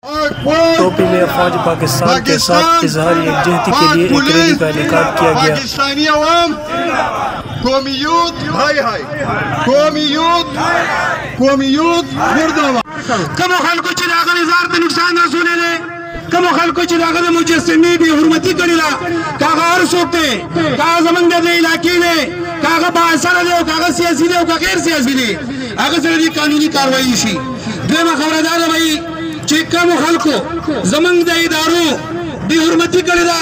टोपी में अफवाज पाकिस्तान के साथ इजहार यकजहती के लिए एक रैली का इनेकाद किया गया। पाकिस्तानी अवाम कौमियत हाय हाय कौमियत मुर्दाबाद। कम खल्को ची दागल इजहार ते नुकसान रसूले ने कम खल्को ची दागल मुजस्सिमी भी हुर्मती करेला कागा हर सोते कागा जमन दे इलाके ने कागा बासर दे कागा सियासी दे का गैर सियासी दे अगर सरी कानूनी कार्रवाई शी देमा खबरदार भाई चिकम खल्को जमन दे इदारो भी हुर्मती करेला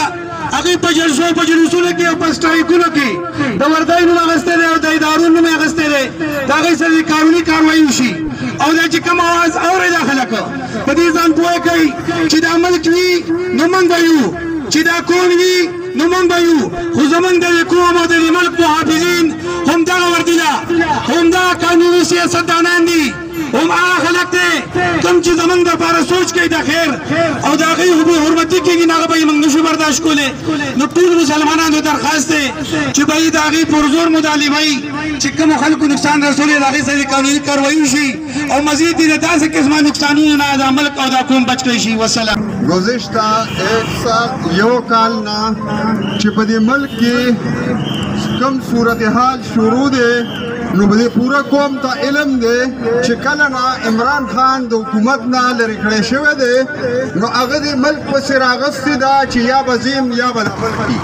अगर पजलसो पजलसो के पस्टाई कुनो की दवरदाई नु अगस्ते दे और दाइदारू नु अगस्ते दे कागा सरी कानूनी कार्रवाई शी और चिकम आवाज और दाखिला को पदीजान पोए कई चिदा मलकी नमन बायू चिदा कोनी नमन बायू खुजमन दे को दे मलक हाफिजीन हम दा वर्दिला हम दा कानूनी सियासत दानांदी हम आखलकते तुम ची जमन दा पारा सोच के दा खैर और दा गई हुबी हुर्मती की ना भाई मंगशु बर्दाश्त को ले न टूल मुसलमाना दो दरखास्त है कि भाई दा गई पुरजोर मुदाली भाई चिकम खल को नुकसान रसूल दा गई से कानूनी कार्रवाई शी और मजीद दिन दा से किस्म नुकसानी ना दा मलक और दा कौम बच गई शी वसलाम। गुज़िश्ता एक साल यो काल ना चिपदी मल्क की कम सूरत हाल शुरू दे नु बदे पूरा कौम ता इल्म दे चिकला ना इमरान खान दो हुकूमत ना लरिकड़े शवे दे नु अगदी मल्क पर रागस्ती दा चिया बजीम या बलाबल की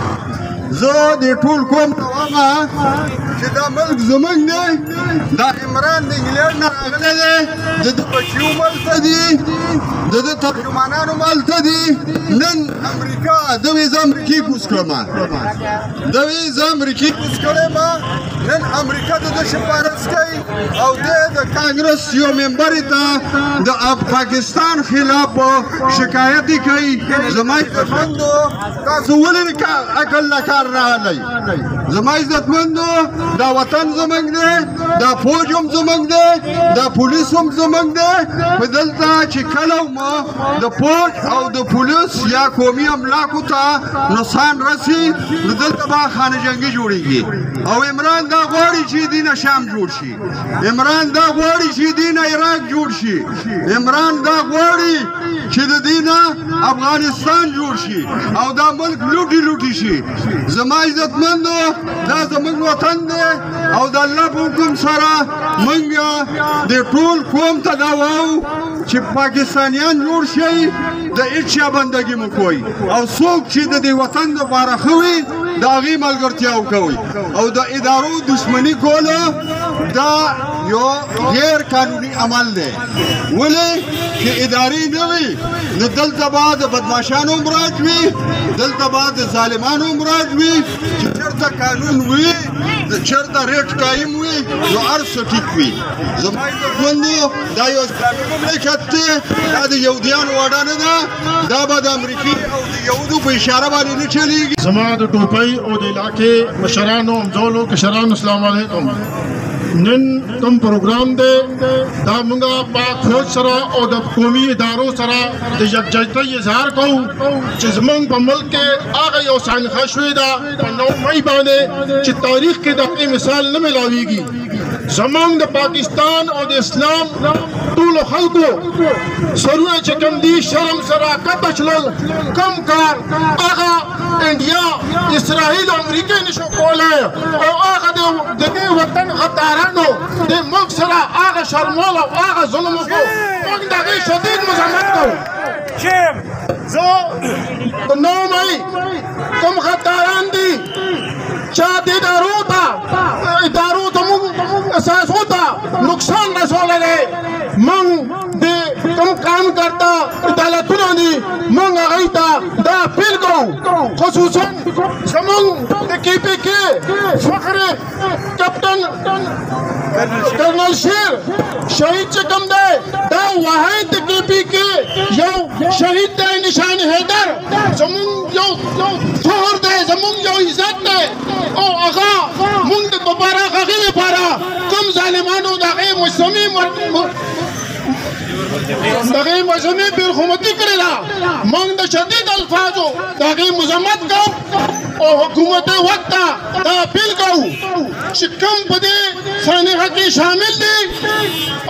जो दे टूल कौम तवामा चिदा मल्क जमन दे दा इमरान दे इंग्लैंड ना अगले दे दे बच्चियों मल्क दी दे तर्जुमाना नु मल्क दी नन अमेरिका दवीज अमेरिकी कुस्करमा दवीज अमेरिकी कुस्करमा नन अमेरिका दे शिफारस कई और दे कांग्रेस यो मेंबर ता द पाकिस्तान खिलाफ शिकायत कई जमाई बंदो का सुवल का अकल ला कर रहा नहीं जमाई बंदो दा वतन जमंग दे दा फौजम जमंग दे दा पुलिसम जमंग दे बदलता चिकलो मा द फौज और द पुलिस या कौमी अमलाक ता नुकसान रसी बदलता बा खाने जंगी जोड़ेगी और इमरान दा गोड़ी ची दीना शाम जोड़ शी इमरान दा गोड़ी ची दीना इराक जोड़ शी इमरान दा गोड़ी ची दीना अफगानिस्तान जोड़ शी और दा मुल्क लूटी लूटी शी जमा इज्जतमंदो दा जमन वतन दे और दा अल्लाह हुकुम सारा मंगा दे टूल कौम तदावाऊ ची पाकिस्तानियान जोड़ शी दा इच्छा बंदगी मुकोई और सोक ची दे वतन दो बारा खुई दागी मलगरतियाव कोई और दा इदारो दुश्मनी कोलो दा यो गैर कानूनी अमल दे वले कि इदारी नवी न दल तबाद बदमाशानो मुराद भी दल तबाद जालिमानो मुराद भी चरता कानून हुई चरता रेट कायम हुई जो अर्स ठीक हुई जमाई बंदो दा यो इस्लामी ममलिकत दा यहूदियान वाडाने दा बाद अमेरिकी और यहूदू पे इशारा वाली न चलेगी जमात टोपई और इलाके मशरानो हमजोलो के शरान अस्सलाम वालेकुम नन तुम प्रोग्राम दे दा मुंगा पाक फौज सरा और द कौमी इदारों सरा द यकजहती इजहार कहूं चिजमंग बमल के आ गई और सान खशवेदा 9 मई बाने च तारीख के दकी मिसाल न मिलावीगी जमंग द पाकिस्तान और द इस्लाम तूल खल्को सरुए चिकम दी शर्म सरा कतचल कम कार आगा इंडिया इसराइल अमेरिका निशो कोले और आगा दे वतन खतारानो दे मुल्क सरा आगा शर्मोला आगा जुल्म को मंगदागी शदीद मजम्मत को शेम जो 9 मई तुम खतारान दी चाहते दारू तुम एहसास होता नुकसान रसोले ले मंग दे तुम काम करता अदालतों ने मंग आईता दा फील करो खुसूसन समंग दे KPK फखरे कैप्टन कर्नल शेर शहीद चकम दे दा वाहिद KPK यो शहीद दे निशान हैदर जमुंग यो जोहर दे जमुंग यो इज्जत दे ओ आगा मुंग दे दोबारा खगले पारा कम जालिमानो दागे मुस्लिमी दागे मुस्लिमी बिल हुकूमती करेला मंग द शदीद अल्फाजो दागे मुजम्मत का और हुकूमत वक्त दा बिल का शिकम पदे साने हकी शामिल दे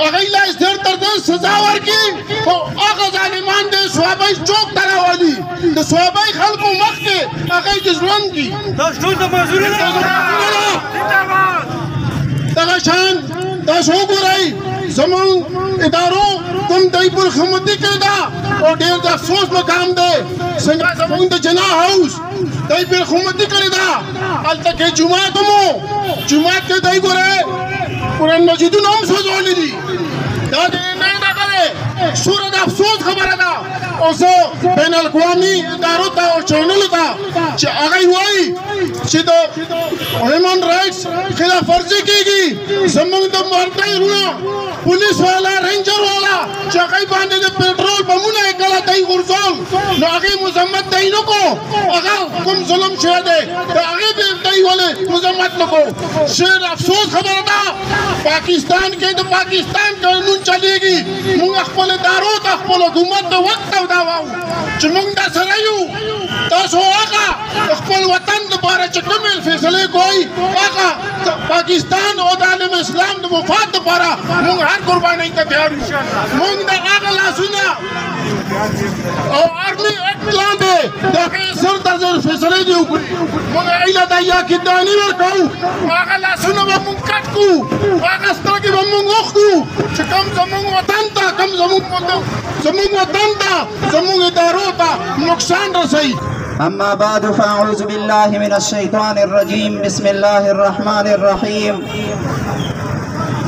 अगला इस दर तरद सजावर की और आगा जालिमान दे صحابه چوک تراولي د صحابه خلکو مخ کې هغه د ژوند کی تاسو ټول د مزوري دغه شان تاسو وګورئ زمون ادارو کوم دای پر خدمتي کړی دا او ډېر د افسوس مقام دی څنګه زمون د جنا هاوس دای پر خدمتي کړی دا هلته کې جمعه کومو جمعه کې دای ګورئ قرآن مجیدونه هم سوځولي دي دا د نه دا کوي سوره د افسوس خبره ده او زه بین الاقوامي ادارو ته او چینلو ته چې هغه وایي چې د هیومن رائټس خلاف ورزي کېږي زموږ د مرتۍ وروڼه پولیس والا رینجر والا چې هغه باندې د پټرول بمونه یې کله دی غورځول نو هغې مذمت دی نه کو هغه کوم ظلم شوی دی د هغې به دی ولې مذمت نه کو شعر افسوس خبره ده پاکستان کې د پاکستان قانون چلیږي موږ خپل ادارو ته خپل حکومت ته وخت او دا وایو چې موږ دا سره یو تاسو هغه خپل وطن لپاره چې کومې فیصلې کوئ هغه پاکستان او د عالم اسلام د مفاد لپاره موږ هر قربانۍ ته تیار یو موږ د هغه لاسونه او آرمي ایکټ لاندې د هغې سر ته زر فیصلې دي وکړي موږ ایله دا یقینداني ورکوو هغه لاسونه به موږ کټ کړو هغه سترګې به موږ وخورو چې کوم زموږ وطن ته کوم زموږ وطن ته زموږ ادارو ته نقصان رسوي. أما بعد فأعوذ بالله من الشيطان الرجيم بسم الله الرحمن الرحيم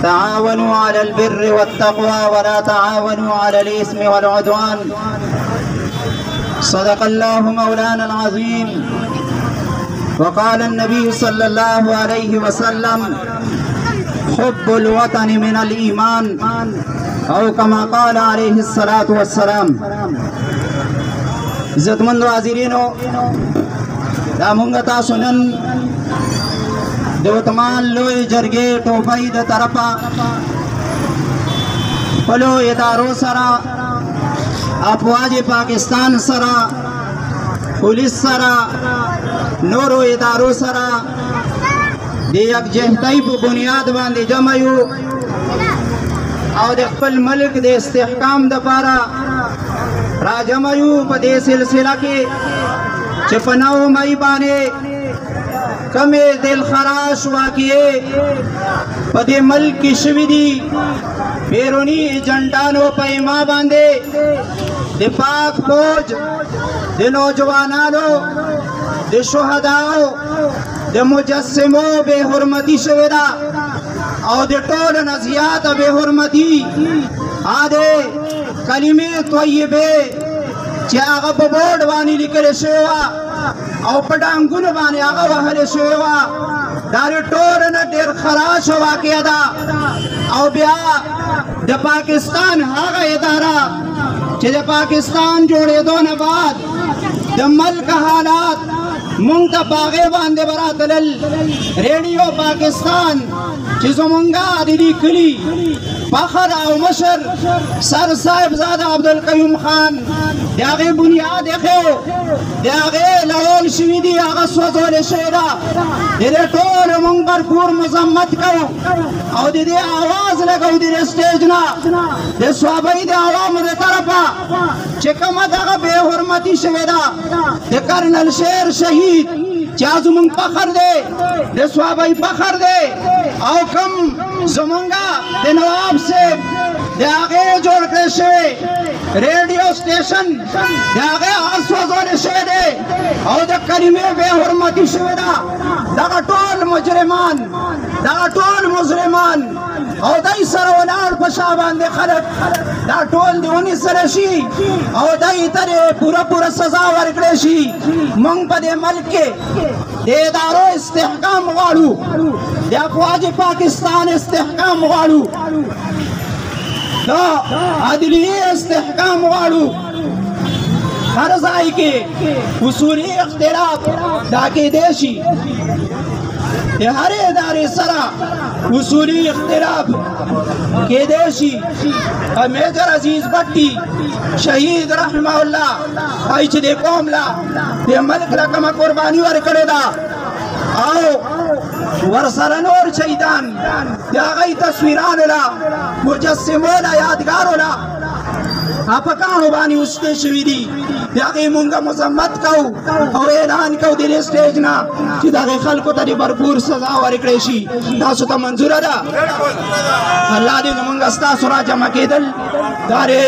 تعاونوا على البر والتقوى ولا تعاونوا على الإثم والعدوان صدق الله مولانا العظيم. وقال النبي صلى الله عليه وسلم حب الوطن من الإيمان أو كما قال عليه الصلاة والسلام. عزتمند حاضرینو دا مونږ تاسو نن د وطمان لوی جرګې ټوپۍ د طرفه خپلو ادارو سره افواج پاکستان سره پولیس سره نورو ادارو سره د یکجهتۍ په بنیاد باندې جمع یو او د خپل ملک د استحکام دپاره راجمع یو په دې سلسله کې چې په 9 مئی باندې کمې دلخراش واقعې په دې ملک کې شوي دي بیروني ایجنټانو په ایما باندې د پاک فوج د نوجوانانو د شهداو د مجسمو بے حرمتی شوې ده او د ټولو نه زیاته بے حرمتي آده کلمې طیبې چې هغه په بورډ باندې لیکل شوی وه او په ډانګونو باندې هغه وهلی شوی وه دا د ټولو نه ډېر خراشه واقعه ده او بیا د پاکستان هغه اداره چې د پاکستان جوړېدو نه بعد د ملک حالات مونږ ته په هغې باندې به راتلل ریډیو پاکستان چې زمونږه د دې کلي فخر او مشر سر صاحبزاده عبدالقیوم خان د هغې بنیاد ایښی د هغې لول شوي دي هغه سوځولې شوې ده د دې ټولو مونږ برپور مذمت کوو او د دې اواز لګوو د دې سټیج نه د صوابۍ د عوامو د طرفه چې کومه دغه بې حرمتي شوې ده د کرنل شیر شهید چې زمونږ فخر دی د صوابۍ فخر دی او کوم زمونږه د نواب صاحب د هغې جوړ کړی شوی ریډیو سټیشن د هغې هغه سوځولی شوی دی او د کلمې بې حرمتي شوې ده دغه ټول مجرمان دغه ټول مظلمان او دای سره ولاړ په شا باندې خلک دا ټول د ونیسلی شي او دای ته پوره سزا ورکړی شي موږ په دې ملک کې د ادارو استحکام غواړو د افواج پاکستان استحکام غواړو دا عدلیه استحکام غواړو هر ځای کې اصولي اختلاف دا کېدی شي د هرې ادارې سره اصولي اختلاف کېدی شي میجر عزیز بټي شهید رحمه الله وایي چې د قوم له د ملک له کومه قرباني ورکړې ده او ورسره نور شهیدان د هغوی تصویرانو له مجسمو له یادګارو له apa kau bani uste shwidi yaqi munga muzammat kau aur elan kau dile stage na कि दागे खल को तरी भरपूर सजा वारी क्रेशी दासु ता मंजूर ada अल्लाह दे जमंगस्ता सुरा जमा केदल दारे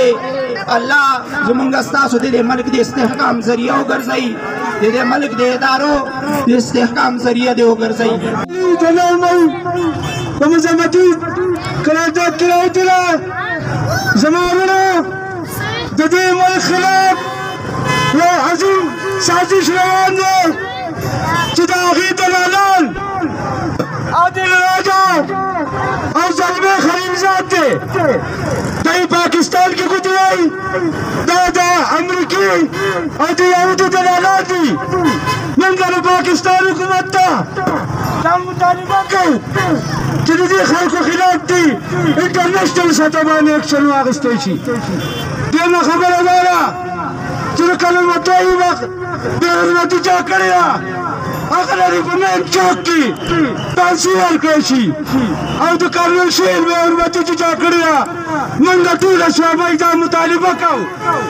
अल्लाह जमंगस्ता सु दे मलिक दे इस्तेहकाम जरिया गर्जई दे मलिक दे इदारो दे इस्तेहकाम जरिया दे गर्जई जलाल मई कमजमती कराजा किरायतला जमावना दे मल खिलाफ वो हजीम साजिश रवान है चिदागी दलालान आदिल राजा और जलवे खलीलजाद थे दई पाकिस्तान की कुतुई दादा अमरीकी और यहूदी दलालात थी मंगल पाकिस्तान हुकूमत था काम तालिबान को जिनकी खल को खिलाफ थी इंटरनेशनल सतह पर एक्शन वागस्ते थी देना खबर हमारा जिन कलम तोई वक्त बेहरमती जा करेगा अगलरी बमेन चौकी तांसीर क्रेशी और तो कर्नल शेर में हरमती जा करेगा मंगा तूला स्वाबाई जा मुतालिबा काउ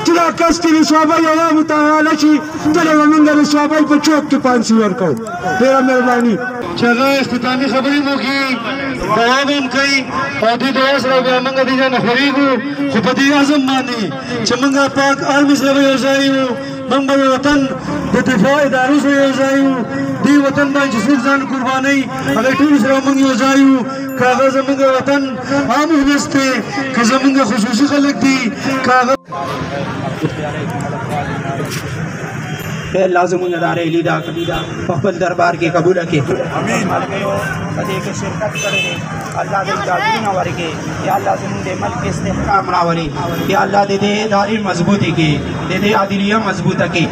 चिरा कस्ती स्वाबाई या मुतालाची चले मंगा स्वाबाई पर चौक के तांसीर काउ तेरा मेहरबानी चलो इख्तितामी खबरी मुकी दवाबन कई औदी दोस रबे मंगा दीजा नफरीगु खुपती आजम मानी चमंगा पाक आर्मी से वजायु मंगल वतन दिफा इदारों से वजायु दी वतन में जिसने जान कुर्बानी अगर टूरिस रामंगी वजायु कागज मंगा वतन आम हुनस्ते कजमंगा खुशूसी खलक दी कागज फिर लाजम नदारे लीदा पखल दरबार के कबूल के आमीन कदे के शिरकत करे अल्लाह दे जादू ना वरे के या अल्लाह जुन दे मल के इस्तेहकाम ना वरे या अल्लाह दे दारी मजबूती के दे आदिलिया मजबूत के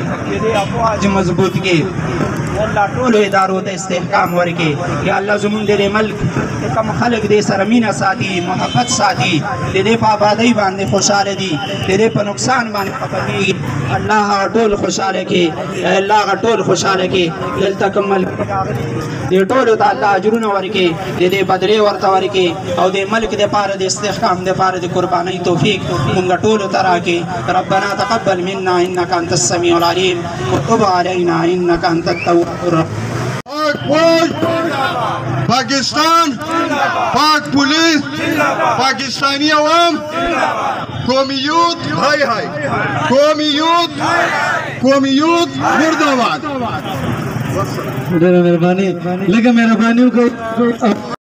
दे अफवाज मजबूत के अल्लाह टोले इदारों दे इस्तेहकाम वरे के या अल्लाह जुन दे मल्क कम खलक दे सरमीना साथी मोहब्बत साथी दे पाबादी बांधे खुशहाल दी दे पर नुकसान बांधे पकड़ी अल्लाह टोल खुशहाल के अल्लाह का टोल खुशहाल के दिल तकम्मल दे टोल अल्लाह अजरुन वर के दे बदरे वर्ता वर के और दे मलिक दे पार दे इस्तेहकाम दे पार दे कुर्बानी तौफीक मुंगा टोल तरा के रब्बना तकब्बल मिन्ना इन्नका अंतस समीउल अलीम व तुब अलैना इन्नका अंतत तव्वाबुर पाकिस्तान पाक पुलिस पाकिस्तानी अवाम कौमी यूथ हाय हाय कौमी यूथ मुर्दाबाद मेहरबानी लेकिन मेहरबानी को